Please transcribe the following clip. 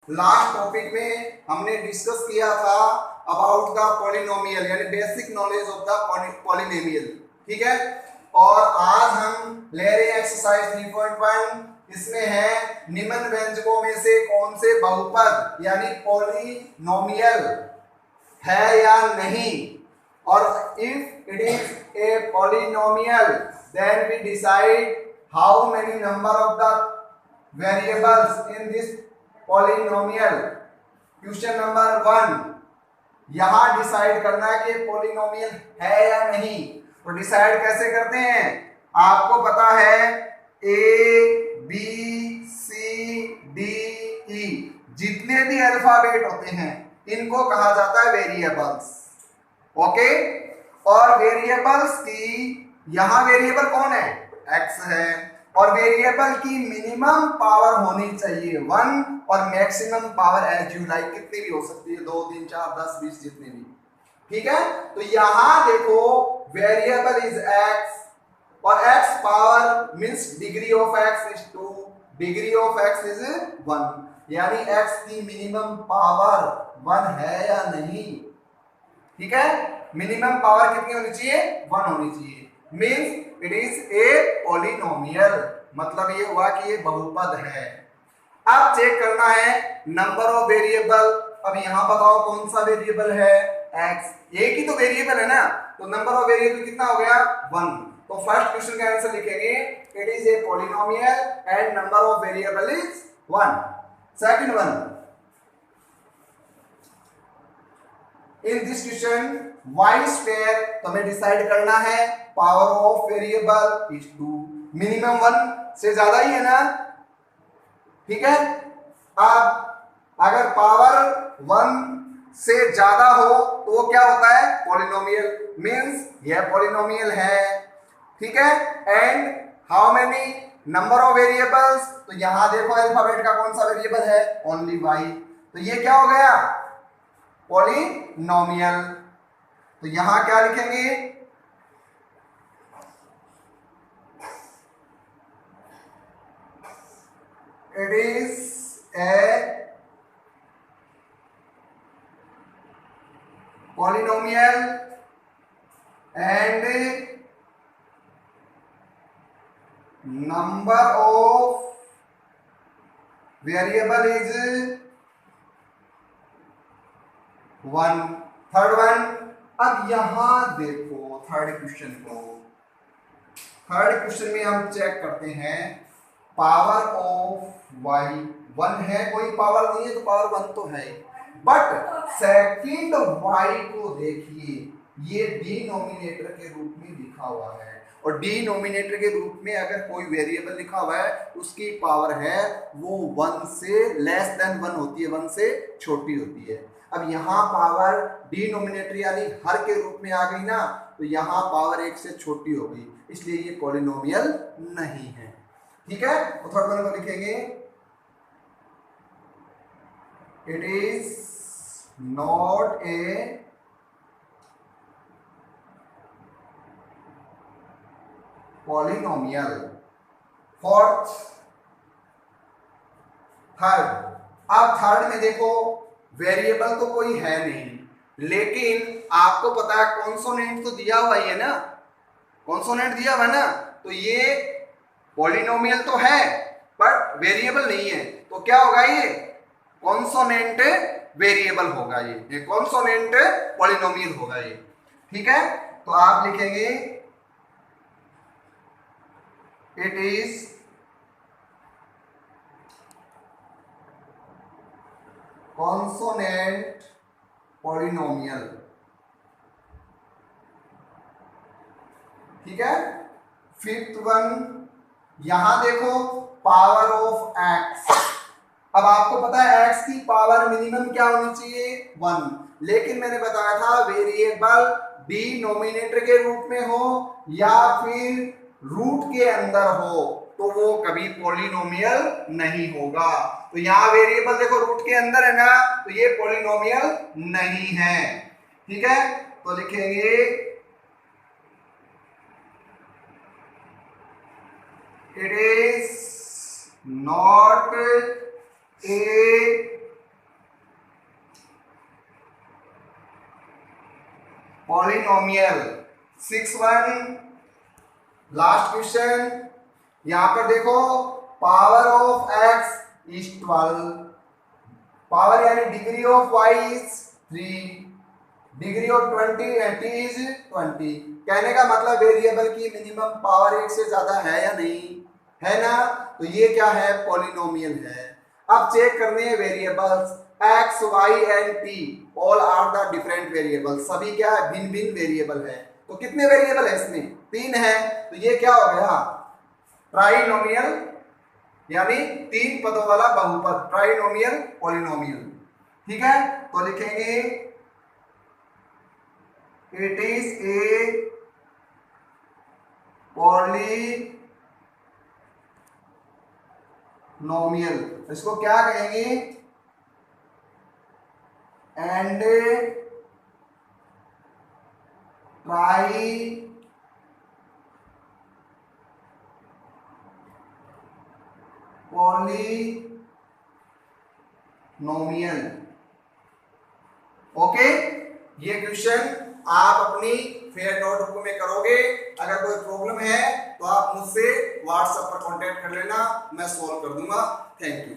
Last topic में हमने discuss किया था अबाउट द पॉलिनोमियल यानी basic knowledge of the polynomial, ठीक है। और आज हम ले रहे हैं एक्सरसाइज 3.1। इसमें है निम्न व्यंजकों में से कौन से बहुपद यानी पॉलिनोमियल है या नहीं, और if it is a polynomial then we decide how many number of the variables in this polynomial. Question number 1, यहां डिसाइड करना है कि पॉलिनोमियल है या नहीं। तो डिसाइड कैसे करते हैं, आपको पता है A B C D E जितने भी अल्फाबेट होते हैं इनको कहा जाता है वेरिएबल्स, ओके। और वेरिएबल्स की यहां वेरिएबल कौन है, एक्स है, और वेरिएबल की मिनिमम पावर होनी चाहिए 1 और maximum power as you like, कितनी भी हो सकती है 2 3 4 10 20 जितने भी, ठीक है। तो यहां देखो वेरिएबल इज एक्स और x power means degree of x is 2, degree of x is 1, यानी एक्स की मिनिमम पावर 1 है या नहीं, ठीक है। मिनिमम पावर कितनी होनी चाहिए, 1 होनी चाहिए, means it is a polynomial, मतलब ये हुआ कि ये बहुपद है। अब चेक करना है नंबर ऑफ वेरिएबल। अब यहां बताओ कौन सा वेरिएबल है, एक्स, एक ही तो वेरिएबल है ना, तो नंबर ऑफ वेरिएबल कितना हो गया 1। तो फर्स्ट क्वेश्चन का आंसर लिखेंगे it is a polynomial and number of variable is 1। Second one, in this question Y square, तो हमें डिसाइड करना है power of variable is 2, minimum 1 से ज्यादा ही है ना, ठीक है। अब अगर पावर 1 से ज्यादा हो तो वो क्या होता है, पॉलिनोमियल, मींस यह पॉलिनोमियल है, ठीक है। And how many number of variables, तो यहां देखो अल्फाबेट का कौन सा वेरिएबल है, ओनली वाई, तो ये क्या हो गया, पॉलिनोमियल। तो यहां क्या लिखेंगे, it is a polynomial and number of variable is 1। Third one, अब यहां देखो थर्ड क्वेश्चन को, थर्ड क्वेश्चन में हम चेक करते हैं पावर ऑफ वाई 1 है, कोई पावर नहीं है तो पावर 1 तो है, बट सेकंड वाई को देखिए, ये डिनोमिनेटर के रूप में लिखा हुआ है, और डिनोमिनेटर के रूप में अगर कोई वेरिएबल लिखा हुआ है उसकी पावर है वो 1 से लेस देन 1 होती है, 1 से छोटी होती है। अब यहाँ पावर डिनोमिनेटर यानी हर के रूप में आ गई ना, तो यहाँ पावर 1 से छोटी हो गई, इसलिए ये पॉलिनोमियल नहीं है, ठीक है। तो थर्ड वन को लिखेंगे it is not a polynomial. Fourth, third, अब थर्ड में देखो वेरिएबल तो कोई है नहीं, लेकिन आपको पता है कॉन्सोनेंट तो दिया हुआ ही है ना, कॉन्सोनेंट दिया हुआ है ना, तो ये पॉलिनोमियल तो है पर वेरिएबल नहीं है, तो क्या होगा, ये कॉन्सोनेंट वेरिएबल होगा, ये कॉन्सोनेंट पॉलिनोमियल होगा ये, ठीक है। तो आप लिखेंगे इट इज कॉन्सोनेंट पॉलिनोमियल, ठीक है। फिफ्थ वन, यहां देखो पावर ऑफ एक्स, अब आपको पता है एक्स की पावर मिनिमम क्या होनी चाहिए 1, लेकिन मैंने बताया था वेरिएबल डिनोमिनेटर के रूप में हो या फिर रूट के अंदर हो तो वो कभी पॉलिनोमियल नहीं होगा। तो यहाँ वेरिएबल देखो रूट के अंदर है ना, तो ये पॉलिनोमियल नहीं है, ठीक है। तो लिखेंगे it is not a polynomial. 6-1 last question. यहां पर देखो power of x is 12, power यानी degree of y is 3, degree of 20 t is 20। कहने का मतलब वेरिएबल की मिनिमम पावर 1 से ज्यादा है या नहीं है ना, तो ये क्या है, पॉलिनोमियल है। अब चेक करने हैं variables x y and t all are the different variable, सभी क्या है, भिन्न भिन्न वेरिएबल है। तो कितने वेरिएबल है इसमें, 3 है, तो ये क्या हो गया, ट्राइनोमियल यानी 3 पदों वाला बहुपद, ट्राइनोमियल पॉलिनोमियल। ठीक है, तो लिखेंगे इट इज ए पॉलिनोमियल, इसको क्या कहेंगे, एंड ट्राई पॉलिनोमियल। ओके, ये क्वेश्चन आप अपनी फेयर नोटबुक में करोगे। अगर कोई प्रॉब्लम है तो आप मुझसे व्हाट्सएप पर कांटेक्ट कर लेना, मैं सॉल्व कर दूंगा। Thank you.